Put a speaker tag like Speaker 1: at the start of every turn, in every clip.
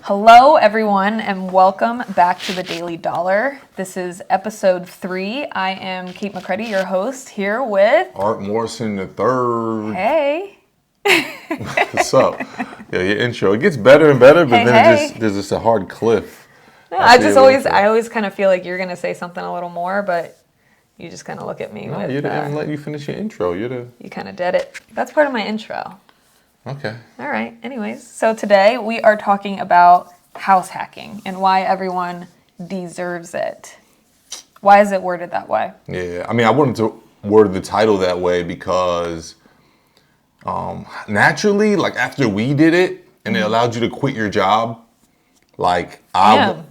Speaker 1: Hello, everyone, and welcome back to the Daily Dollar. This is episode 3. I am Kate McCready, your host, here with
Speaker 2: Art Morrison III.
Speaker 1: Hey.
Speaker 2: What's up? Yeah, your intro. It gets better and better, but there's just a hard cliff.
Speaker 1: No, I always kind of feel like you're going to say something a little more, but you just kind of look at me
Speaker 2: No,
Speaker 1: with...
Speaker 2: you didn't let you finish your intro.
Speaker 1: You kind of did it. That's part of my intro.
Speaker 2: Okay.
Speaker 1: All right. Anyways, so today we are talking about house hacking and why everyone deserves it. Why is it worded that way?
Speaker 2: Yeah, I mean, I wanted to word the title that way because naturally, like after we did it and it allowed you to quit your job, like
Speaker 1: Yeah.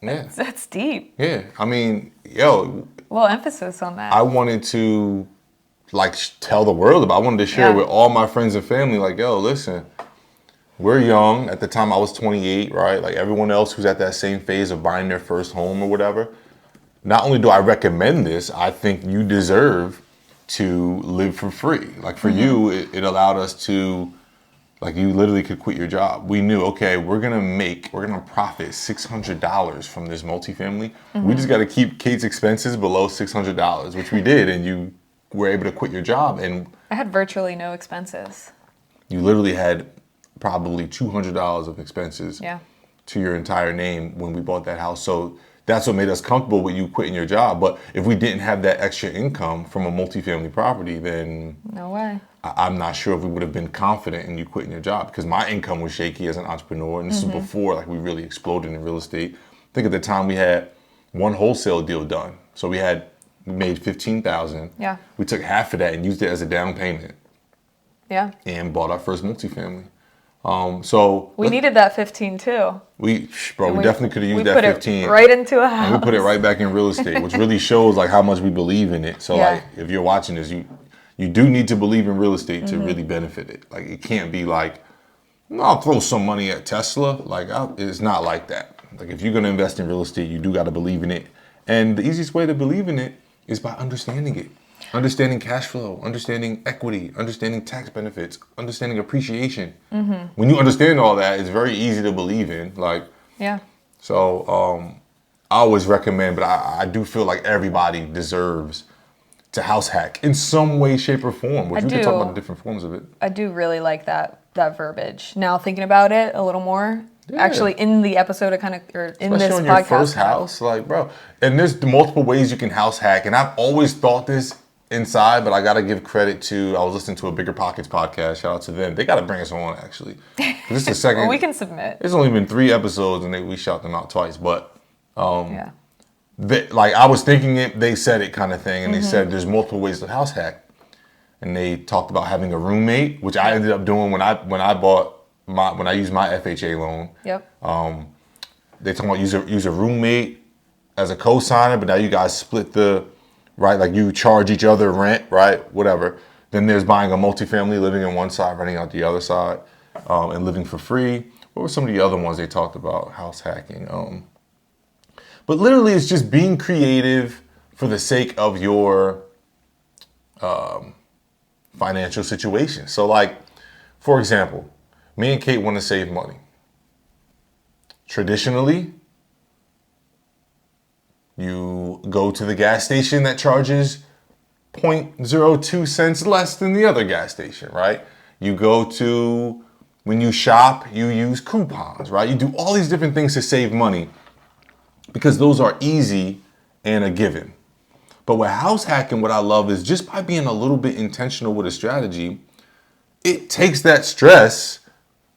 Speaker 2: Yeah.
Speaker 1: That's deep.
Speaker 2: Yeah. I mean, yo.
Speaker 1: A little emphasis on that.
Speaker 2: I wanted to tell the world about. I wanted to share with all my friends and family, like, yo, listen, we're young. At the time I was 28, right? Like everyone else who's at that same phase of buying their first home or whatever. Not only do I recommend this, I think you deserve to live for free. Like for you, it allowed us to, like you literally could quit your job. We knew, okay, we're gonna profit $600 from this multifamily. We just gotta keep Kate's expenses below $600, which we did, and you were able to quit your job, and
Speaker 1: I had virtually no expenses.
Speaker 2: you literally had probably $200 of expenses to your entire name when we bought that house. So that's what made us comfortable with you quitting your job. But if we didn't have that extra income from a multifamily property, then
Speaker 1: No way.
Speaker 2: I'm not sure if we would have been confident in you quitting your job, because my income was shaky as an entrepreneur, and this is before like we really exploded in real estate. I think at the time we had one wholesale deal done, so we made $15,000.
Speaker 1: Yeah.
Speaker 2: We took half of that and used it as a down payment.
Speaker 1: Yeah.
Speaker 2: And bought our first multifamily. So
Speaker 1: we needed that 15 too.
Speaker 2: We definitely could have used that 15.
Speaker 1: It right into a house.
Speaker 2: And we put it right back in real estate, which really shows like how much we believe in it. So like if you're watching this, you do need to believe in real estate to really benefit it. Like it can't be like, no, I'll throw some money at Tesla. Like it's not like that. Like if you're gonna invest in real estate, you do got to believe in it. And the easiest way to believe in it is by understanding it. Understanding cash flow, understanding equity, understanding tax benefits, understanding appreciation. When you understand all that, it's very easy to believe in. So I always recommend, but I do feel like everybody deserves to house hack in some way, shape, or form. Which we can talk about the different forms of it.
Speaker 1: I do really like that verbiage. Now thinking about it a little more. Yeah. Actually, in the episode, in this
Speaker 2: on
Speaker 1: podcast,
Speaker 2: your first house, like bro. And there's multiple ways you can house hack, and I've always thought this inside, but I gotta give credit to. I was listening to a Bigger Pockets podcast. Shout out to them. They gotta bring us on actually. This is the second.
Speaker 1: Well, we can submit.
Speaker 2: It's only been 3 episodes, and we shout them out twice. But I was thinking it. They said it kind of thing, and they said there's multiple ways to house hack, and they talked about having a roommate, which I ended up doing when I used my FHA loan.
Speaker 1: Yep.
Speaker 2: They talk about use a roommate as a co-signer, but now you guys split right? Like you charge each other rent, right? Whatever. Then there's buying a multifamily, living on one side, renting out the other side, and living for free. What were some of the other ones they talked about house hacking? But literally it's just being creative for the sake of your financial situation. So like, for example, me and Kate want to save money. Traditionally, you go to the gas station that charges 0.02 cents less than the other gas station, right? When you shop, you use coupons, right? You do all these different things to save money because those are easy and a given. But with house hacking, what I love is just by being a little bit intentional with a strategy, it takes that stress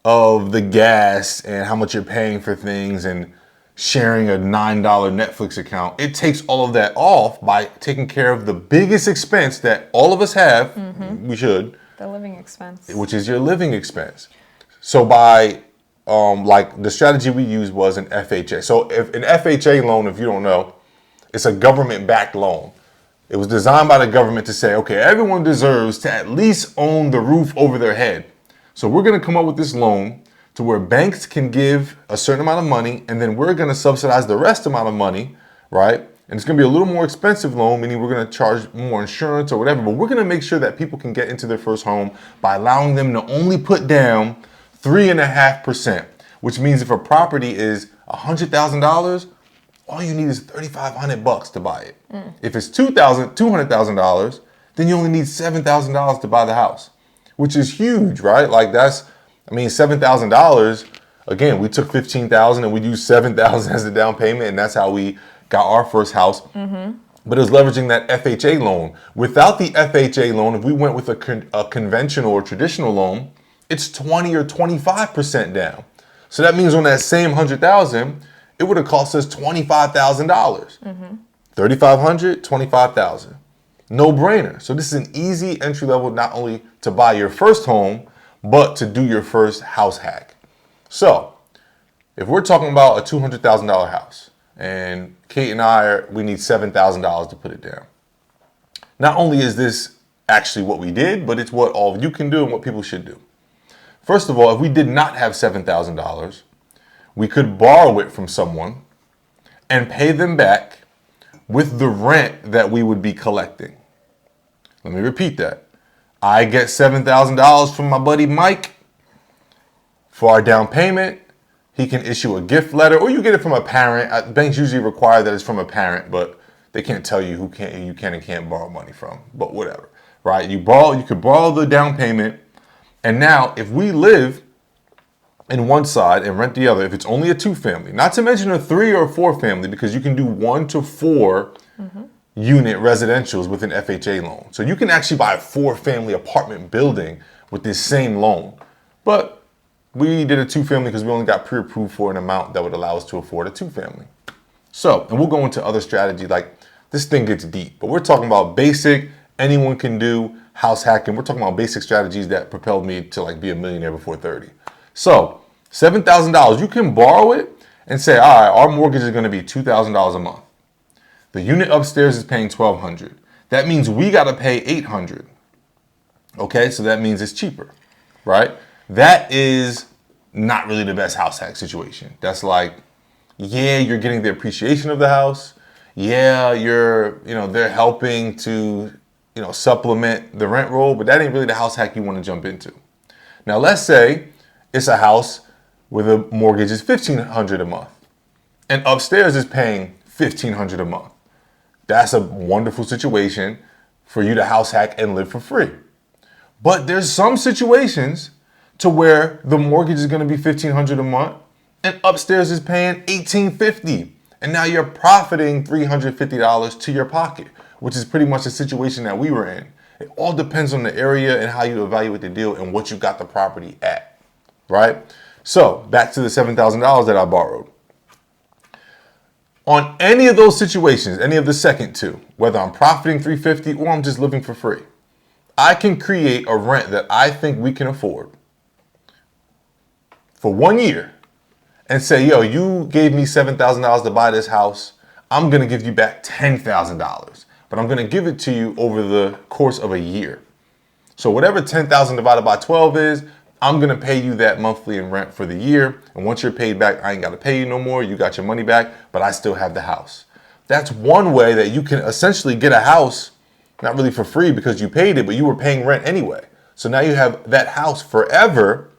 Speaker 2: of the gas and how much you're paying for things and sharing a $9 Netflix account. It takes all of that off by taking care of the biggest expense that all of us have. We should.
Speaker 1: The living expense.
Speaker 2: Which is your living expense. So by the strategy we used was an FHA. So if an FHA loan, if you don't know, it's a government-backed loan. It was designed by the government to say, okay, everyone deserves to at least own the roof over their head. So we're going to come up with this loan to where banks can give a certain amount of money, and then we're going to subsidize the rest amount of money, right? And it's going to be a little more expensive loan, meaning we're going to charge more insurance or whatever, but we're going to make sure that people can get into their first home by allowing them to only put down 3.5%, which means if a property is $100,000, all you need is $3,500 to buy it. If it's $200,000, then you only need $7,000 to buy the house, which is huge, right? Like $7,000. Again, we took $15,000 and we used $7,000 as a down payment, and that's how we got our first house. But it was leveraging that FHA loan. Without the FHA loan, if we went with a conventional or traditional loan, it's 20 or 25% down. So that means on that same $100,000, it would have cost us $25,000. $3,500, $25,000. No brainer. So this is an easy entry level, not only to buy your first home, but to do your first house hack. So if we're talking about a $200,000 house, and Kate and we need $7,000 to put it down. Not only is this actually what we did, but it's what all of you can do and what people should do. First of all, if we did not have $7,000, we could borrow it from someone and pay them back with the rent that we would be collecting. Let me repeat that. I get $7,000 from my buddy Mike for our down payment. He can issue a gift letter, or you get it from a parent. Banks usually require that it's from a parent, but they can't tell you you can and can't borrow money from. But whatever, right? You could borrow the down payment, and now if we live in one side and rent the other, if it's only a 2-family, not to mention a 3 or 4-family, because you can do 1 to 4 unit residentials with an FHA loan. So you can actually buy a 4-family apartment building with this same loan, but we did a 2-family because we only got pre-approved for an amount that would allow us to afford a 2-family. So, and we'll go into other strategies, like this thing gets deep, but we're talking about basic, anyone can do house hacking. We're talking about basic strategies that propelled me to like be a millionaire before 30. So $7,000, you can borrow it and say, all right, our mortgage is going to be $2,000 a month. The unit upstairs is paying $1,200. That means we got to pay $800. Okay, so that means it's cheaper, right? That is not really the best house hack situation. That's like, yeah, you're getting the appreciation of the house. Yeah, they're helping to, supplement the rent roll, but that ain't really the house hack you want to jump into. Now, let's say it's a house where the mortgage is $1,500 a month and upstairs is paying $1,500 a month. That's a wonderful situation for you to house hack and live for free. But there's some situations to where the mortgage is going to be $1,500 a month and upstairs is paying $1,850. And now you're profiting $350 to your pocket, which is pretty much the situation that we were in. It all depends on the area and how you evaluate the deal and what you got the property at, right? So back to the $7,000 that I borrowed. On any of those situations, any of the second two, whether I'm profiting $350 or I'm just living for free, I can create a rent that I think we can afford for 1 year and say, yo, you gave me $7,000 to buy this house. I'm going to give you back $10,000, but I'm going to give it to you over the course of a year. So whatever 10,000 divided by 12 is, I'm going to pay you that monthly in rent for the year. And once you're paid back, I ain't got to pay you no more. You got your money back, but I still have the house. That's one way that you can essentially get a house, not really for free because you paid it, but you were paying rent anyway. So now you have that house forever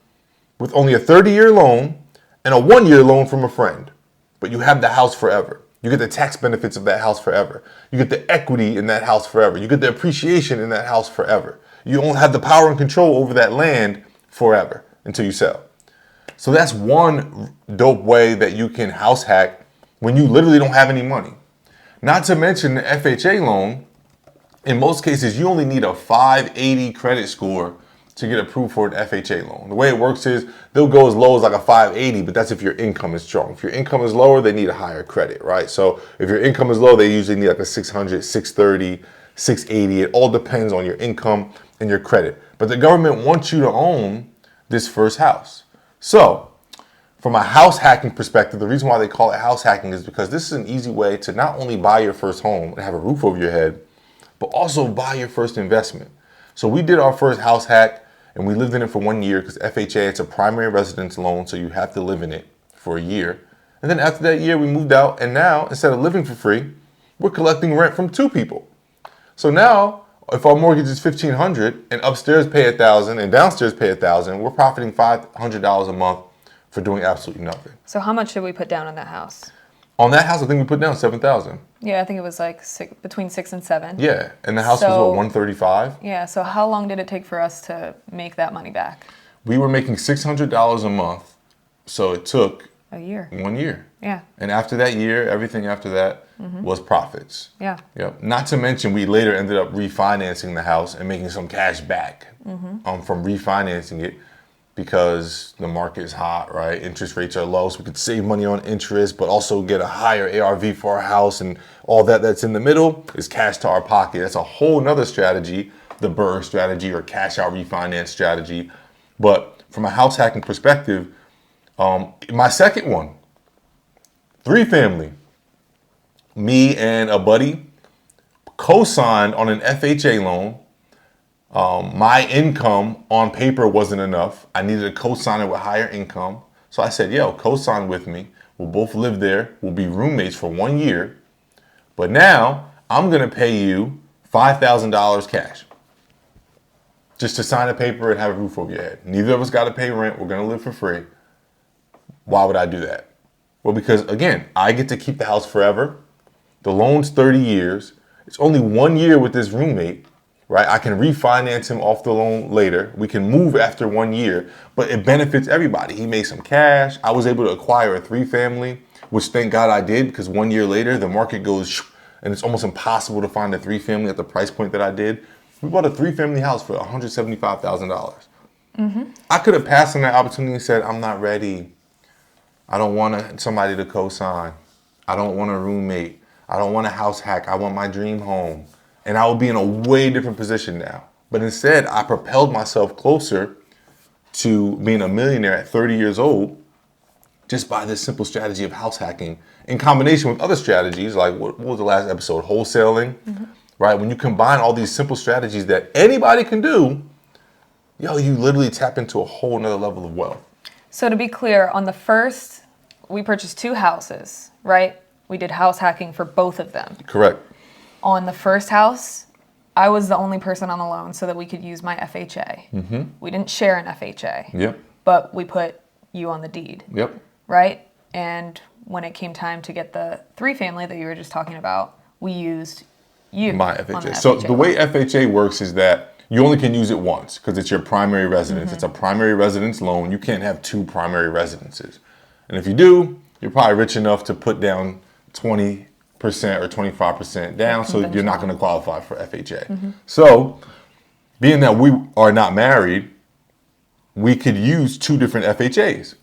Speaker 2: with only a 30-year loan and a 1-year loan from a friend. But you have the house forever. You get the tax benefits of that house forever. You get the equity in that house forever. You get the appreciation in that house forever. You don't have the power and control over that land forever until you sell. So that's one dope way that you can house hack when you literally don't have any money. Not to mention the FHA loan. In most cases, you only need a 580 credit score to get approved for an FHA loan. The way it works is they'll go as low as like a 580, but that's if your income is strong. If your income is lower, they need a higher credit, right? So if your income is low, they usually need like a 600, 630, 680. It all depends on your income and your credit. But the government wants you to own this first house. So from a house hacking perspective, the reason why they call it house hacking is because this is an easy way to not only buy your first home and have a roof over your head, but also buy your first investment. So we did our first house hack and we lived in it for 1 year because FHA, it's a primary residence loan, so you have to live in it for a year. And then after that year, we moved out, and now instead of living for free, we're collecting rent from 2 people. So now if our mortgage is $1,500 and upstairs pay $1,000 and downstairs pay $1,000, we're profiting $500 a month for doing absolutely nothing.
Speaker 1: So how much did we put down on that house?
Speaker 2: On that house, I think we put down $7,000.
Speaker 1: Yeah, I think it was like between 6 and 7.
Speaker 2: Yeah, and the house was what, 135?
Speaker 1: Yeah, so how long did it take for us to make that money back?
Speaker 2: We were making $600 a month, so it took
Speaker 1: A year.
Speaker 2: 1 year.
Speaker 1: Yeah.
Speaker 2: And after that year, everything after that was profits.
Speaker 1: Yeah.
Speaker 2: Yep. Not to mention, we later ended up refinancing the house and making some cash back from refinancing it because the market is hot, right? Interest rates are low, so we could save money on interest, but also get a higher ARV for our house, and all that's in the middle is cash to our pocket. That's a whole nother strategy, the BRRRR strategy or cash out refinance strategy. But from a house hacking perspective, my second one, 3-family. Me and a buddy co-signed on an FHA loan. My income on paper wasn't enough. I needed a co-signer with higher income. So I said, yo, co-sign with me. We'll both live there. We'll be roommates for 1 year. But now I'm going to pay you $5,000 cash just to sign a paper and have a roof over your head. Neither of us got to pay rent. We're going to live for free. Why would I do that? Well, because again, I get to keep the house forever. The loan's 30 years. It's only 1 year with this roommate, right? I can refinance him off the loan later. We can move after 1 year, but it benefits everybody. He made some cash. I was able to acquire a 3-family, which thank God I did, because 1 year later, the market goes and it's almost impossible to find a 3-family at the price point that I did. We bought a 3-family house for $175,000. I could have passed on that opportunity and said, I'm not ready. I don't want somebody to co-sign. I don't want a roommate. I don't want a house hack. I want my dream home. And I would be in a way different position now. But instead, I propelled myself closer to being a millionaire at 30 years old just by this simple strategy of house hacking in combination with other strategies like, what was the last episode? Wholesaling, right? When you combine all these simple strategies that anybody can do, yo, you literally tap into a whole nother level of wealth.
Speaker 1: So to be clear, on the first, we purchased 2 houses, right? We did house hacking for both of them.
Speaker 2: Correct.
Speaker 1: On the first house, I was the only person on the loan so that we could use my FHA. We didn't share an FHA.
Speaker 2: Yep.
Speaker 1: But we put you on the deed.
Speaker 2: Yep.
Speaker 1: Right? And when it came time to get the 3-family that you were just talking about, we used you.
Speaker 2: My FHA. So the way FHA works is that you only can use it once because it's your primary residence. It's a primary residence loan. You can't have 2 primary residences. And if you do, you're probably rich enough to put down 20% or 25% down, so you're not going to qualify for FHA. So, being that we are not married, we could use 2 different FHAs,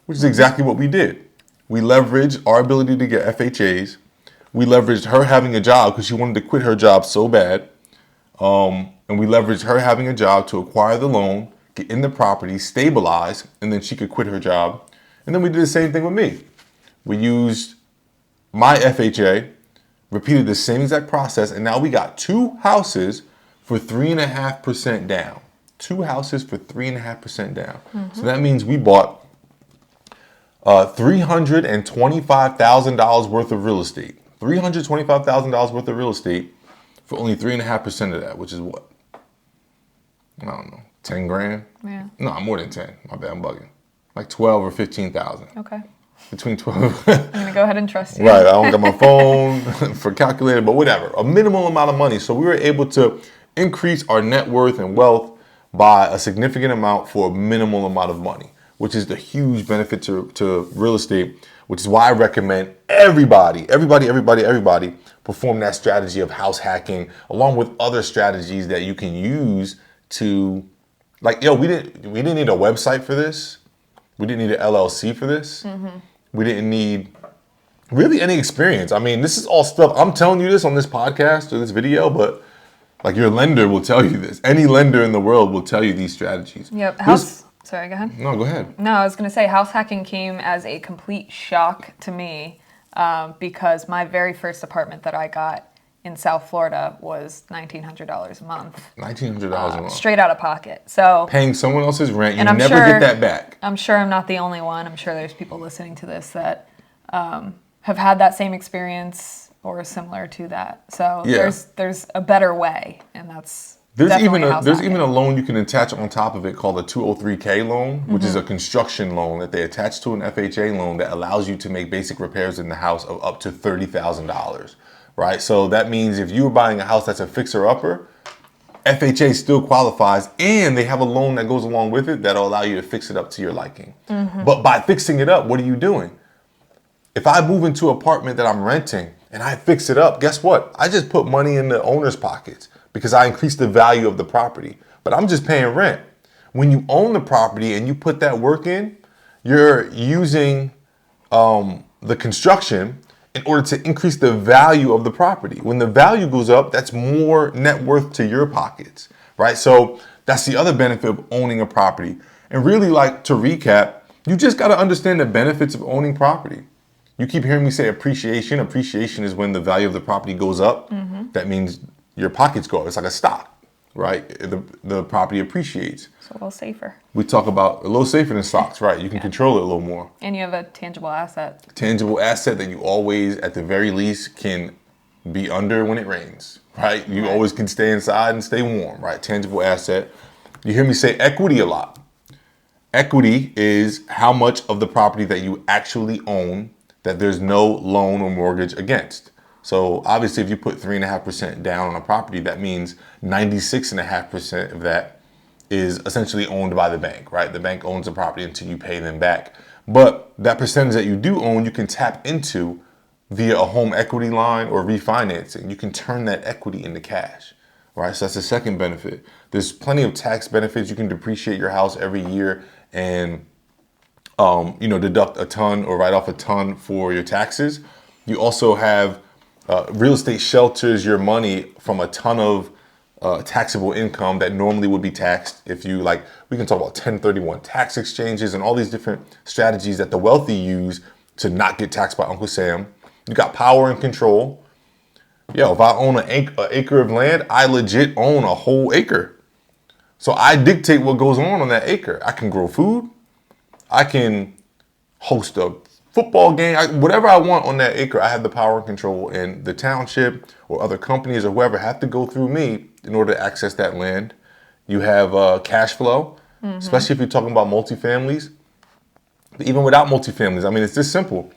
Speaker 2: which is exactly what we did. We leveraged our ability to get FHAs. We leveraged her having a job because she wanted to quit her job so bad. And we leveraged her having a job to acquire the loan, get in the property, stabilize, and then she could quit her job. And then we did the same thing with me. We used my FHA, repeated the same exact process, and now we got 2 houses for 3.5% down. 2 houses for 3.5% down. So that means we bought $325,000 worth of real estate. $325,000 worth of real estate for only 3.5% of that, which is what? I don't know, 10 grand?
Speaker 1: Yeah.
Speaker 2: No, more than 10. My bad, I'm bugging. Like 12 or 15,000.
Speaker 1: Okay.
Speaker 2: Between 12.
Speaker 1: I'm going to go ahead and trust you.
Speaker 2: Right, I don't got my phone for calculator, but whatever. A minimal amount of money. So we were able to increase our net worth and wealth by a significant amount for a minimal amount of money, which is the huge benefit to real estate, which is why I recommend everybody perform that strategy of house hacking along with other strategies that you can use to, like, yo, we didn't need a website for this. We didn't need an LLC for this. We didn't need really any experience. I mean, this is all stuff. I'm telling you this on this podcast or this video, but like your lender will tell you this. Any lender in the world will tell you these strategies.
Speaker 1: Yep. Sorry, go ahead.
Speaker 2: No, go ahead.
Speaker 1: No, I was going to say house hacking came as a complete shock to me because my very first apartment that I got in South Florida was $1,900 a month.
Speaker 2: $1,900 a month.
Speaker 1: Straight out of pocket. So
Speaker 2: paying someone else's rent, you
Speaker 1: and
Speaker 2: never get that back.
Speaker 1: I'm sure I'm not the only one. I'm sure there's people listening to this that have had that same experience or similar to that. So
Speaker 2: Yeah.
Speaker 1: there's a better way, and that's
Speaker 2: There's
Speaker 1: definitely
Speaker 2: even a
Speaker 1: house
Speaker 2: there's
Speaker 1: hacking.
Speaker 2: even a loan you can attach on top of it called a 203K loan, which is a construction loan that they attach to an FHA loan that allows you to make basic repairs in the house of up to $30,000, right? So that means if you're buying a house that's a fixer-upper, FHA still qualifies, and they have a loan that goes along with it that'll allow you to fix it up to your liking. But by fixing it up, what are you doing? If I move into an apartment that I'm renting and I fix it up, guess what? I just put money in the owner's pockets because I increased the value of the property. But I'm just paying rent. When you own the property and you put that work in, you're using the construction in order to increase the value of the property. When the value goes up, that's more net worth to your pockets, right? So that's the other benefit of owning a property. And really, like, to recap, you just got to understand the benefits of owning property. You keep hearing me say appreciation. Appreciation is when the value of the property goes up. That means your pockets go up. It's like a stock, right? The property appreciates.
Speaker 1: It's a little safer.
Speaker 2: We talk about a little safer than stocks, right? You can control it a little more.
Speaker 1: And you have a tangible asset.
Speaker 2: Tangible asset that you always, at the very least, can be under when it rains, right? You always can stay inside and stay warm, right? Tangible asset. You hear me say equity a lot. Equity is how much of the property that you actually own that there's no loan or mortgage against. So obviously, if you put 3.5% down on a property, that means 96.5% of that is essentially owned by the bank, right? The bank owns the property until you pay them back. But that percentage that you do own, you can tap into via a home equity line or refinancing. You can turn that equity into cash, right? So that's the second benefit. There's plenty of tax benefits. You can depreciate your house every year and deduct a ton or write off a ton for your taxes. You also have real estate shelters your money from a ton of taxable income that normally would be taxed if you, like, we can talk about 1031 tax exchanges and all these different strategies that the wealthy use to not get taxed by Uncle Sam. You got power and control. Yo, if I own an acre of land, I legit own a whole acre. So I dictate what goes on that acre. I can grow food. I can host a football game, whatever I want on that acre. I have the power and control, and the township or other companies or whoever have to go through me in order to access that land. You have cash flow, especially if you're talking about multifamilies. But even without multifamilies, I mean, it's just simple.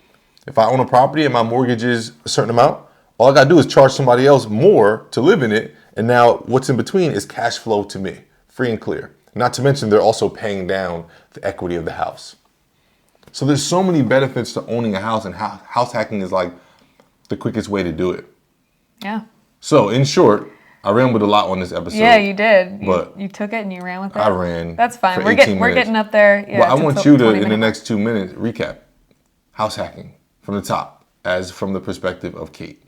Speaker 2: If I own a property and my mortgage is a certain amount, all I got to do is charge somebody else more to live in it. And now what's in between is cash flow to me, free and clear. Not to mention they're also paying down the equity of the house. So there's so many benefits to owning a house, and house hacking is like the quickest way to do it.
Speaker 1: Yeah.
Speaker 2: So in short, I rambled a lot on this episode.
Speaker 1: Yeah, you did.
Speaker 2: But
Speaker 1: you took it and you ran with it.
Speaker 2: I ran.
Speaker 1: That's fine.
Speaker 2: For
Speaker 1: We're
Speaker 2: 18 minutes.
Speaker 1: getting up there. Yeah,
Speaker 2: well, I want you to, in the
Speaker 1: 20
Speaker 2: next 2 minutes, recap house hacking from the top, as from the perspective of Kate.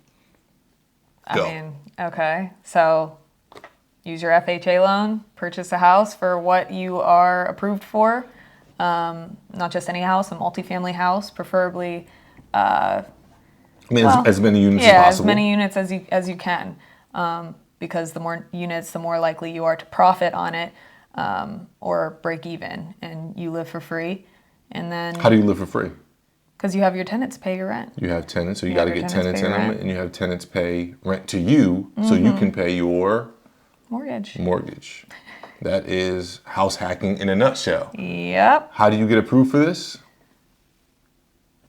Speaker 2: Go.
Speaker 1: I mean, okay. So use your FHA loan, purchase a house for what you are approved for. Not just any house, a multifamily house, preferably.
Speaker 2: As many units as
Speaker 1: Yeah,
Speaker 2: possible.
Speaker 1: as many units as you can, because the more units, the more likely you are to profit on it, or break even, and you live for free. And then
Speaker 2: How do you live for free?
Speaker 1: because you have your tenants pay your rent.
Speaker 2: You have tenants, so you
Speaker 1: You
Speaker 2: got
Speaker 1: have
Speaker 2: to
Speaker 1: your
Speaker 2: get
Speaker 1: tenants
Speaker 2: tenants
Speaker 1: pay
Speaker 2: in them,
Speaker 1: rent.
Speaker 2: and you have tenants pay rent to you, so you can pay your
Speaker 1: Mortgage.
Speaker 2: That is house hacking in a nutshell.
Speaker 1: Yep.
Speaker 2: How do you get approved for this?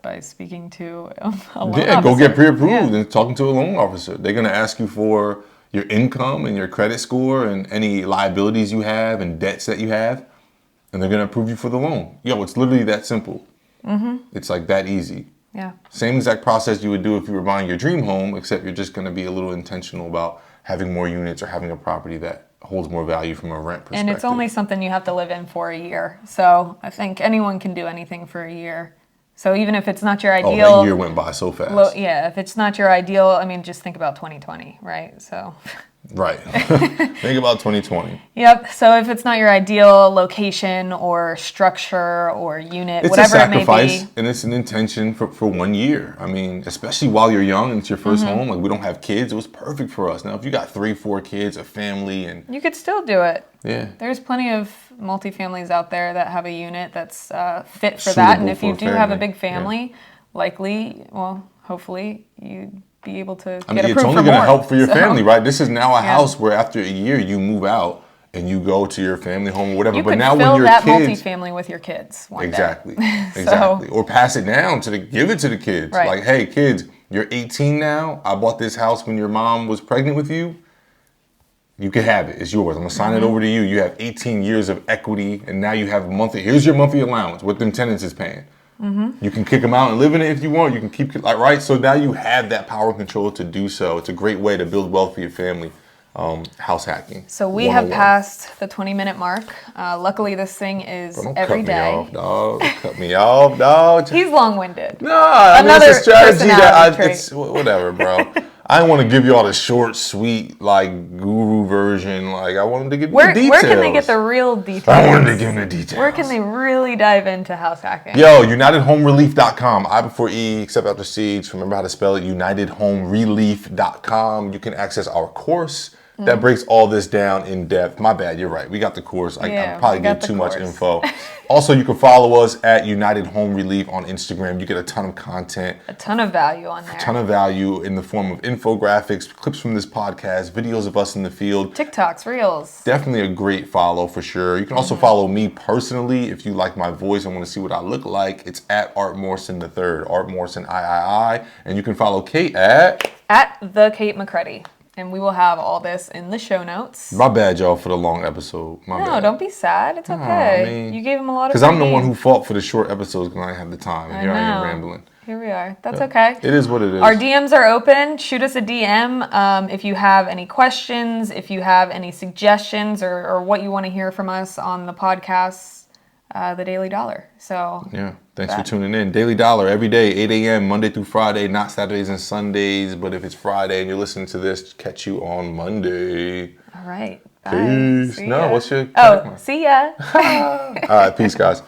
Speaker 1: By speaking to a loan
Speaker 2: Yeah, go
Speaker 1: officer.
Speaker 2: get pre-approved
Speaker 1: Yeah.
Speaker 2: and talking to a loan officer. They're going to ask you for your income and your credit score and any liabilities you have and debts that you have, and they're going to approve you for the loan. Yo, it's literally that simple. It's like that easy.
Speaker 1: Yeah.
Speaker 2: Same exact process you would do if you were buying your dream home, except you're just going to be a little intentional about having more units or having a property that holds more value from a rent perspective.
Speaker 1: And it's only something you have to live in for a year. So I think anyone can do anything for a year. So even if it's not your ideal...
Speaker 2: Oh, that year went by so fast.
Speaker 1: if it's not your ideal, I mean, just think about 2020, right? So...
Speaker 2: Right. Think about 2020.
Speaker 1: Yep. So if it's not your ideal location or structure or unit,
Speaker 2: It's
Speaker 1: whatever
Speaker 2: a
Speaker 1: it may
Speaker 2: sacrifice,
Speaker 1: be.
Speaker 2: and it's an intention for 1 year. I mean, especially while you're young and it's your first home. Like, we don't have kids. It was perfect for us. Now, if you got 3, 4 kids, a family, and...
Speaker 1: You could still do it.
Speaker 2: Yeah.
Speaker 1: There's plenty of multifamilies out there that have a unit that's fit for
Speaker 2: Suitable
Speaker 1: that. And if
Speaker 2: for
Speaker 1: you
Speaker 2: a
Speaker 1: do have a
Speaker 2: family.
Speaker 1: big family, likely, well, hopefully, you be able to
Speaker 2: I
Speaker 1: get
Speaker 2: mean,
Speaker 1: approved
Speaker 2: it's only
Speaker 1: for
Speaker 2: going to
Speaker 1: more.
Speaker 2: help for your
Speaker 1: So,
Speaker 2: family, right? This is now a
Speaker 1: Yeah.
Speaker 2: house where after a year you move out and you go to your family home or whatever.
Speaker 1: You
Speaker 2: But
Speaker 1: could
Speaker 2: now
Speaker 1: fill
Speaker 2: when your
Speaker 1: that
Speaker 2: kids,
Speaker 1: multifamily with your kids one
Speaker 2: exactly,
Speaker 1: day.
Speaker 2: exactly, or pass it down give it to the kids.
Speaker 1: Right.
Speaker 2: Like, hey, kids, you're 18 now. I bought this house when your mom was pregnant with you. You can have it. It's yours. I'm gonna sign it over to you. You have 18 years of equity, and now you have monthly. Here's your monthly allowance. What them tenants is paying. You can kick them out and live in it if you want. You can keep like right. So now you have that power and control to do so. It's a great way to build wealth for your family. House hacking.
Speaker 1: So we have passed the 20-minute mark. Luckily, this thing is
Speaker 2: Don't
Speaker 1: every
Speaker 2: cut
Speaker 1: day.
Speaker 2: me off, dog. Cut me off, dog.
Speaker 1: He's long-winded.
Speaker 2: No, I mean, it's a strategy
Speaker 1: personality trait.
Speaker 2: it's whatever, bro. I didn't want to give you all the short, sweet, like guru version. Like I wanted to give you the details.
Speaker 1: Where can they get the real details?
Speaker 2: I wanted to give them the details.
Speaker 1: Where can they really dive into house hacking?
Speaker 2: Yo, UnitedHomeRelief.com. I before E, except after C. Just remember how to spell it. UnitedHomeRelief.com. You can access our course that breaks all this down in depth. My bad, you're right. We got the course. I probably gave too much info. Also, you can follow us at United Home Relief on Instagram. You get a ton of content.
Speaker 1: A ton of value on there.
Speaker 2: A ton of value in the form of infographics, clips from this podcast, videos of us in the field.
Speaker 1: TikToks, Reels.
Speaker 2: Definitely a great follow for sure. You can also follow me personally if you like my voice and want to see what I look like. It's at Art Morrison III, Art Morrison III. And you can follow Kate at
Speaker 1: the Kate McCready. And we will have all this in the show notes.
Speaker 2: My bad, y'all, for the long episode. My bad.
Speaker 1: No, don't be sad. It's okay.
Speaker 2: I mean,
Speaker 1: you gave him a lot of
Speaker 2: because I'm the one who fought for the short episodes because I didn't have the time. And here I am rambling.
Speaker 1: Here we are. That's okay.
Speaker 2: It is what it is.
Speaker 1: Our DMs are open. Shoot us a DM if you have any questions, if you have any suggestions or what you want to hear from us on the podcast, The Daily Dollar. So
Speaker 2: yeah, thanks for tuning in. Daily Dollar every day, 8 a.m., Monday through Friday, not Saturdays and Sundays. But if it's Friday and you're listening to this, catch you on Monday.
Speaker 1: All right. Bye.
Speaker 2: Peace.
Speaker 1: See
Speaker 2: No,
Speaker 1: ya.
Speaker 2: what's your...
Speaker 1: Oh, see ya.
Speaker 2: All right, peace, guys.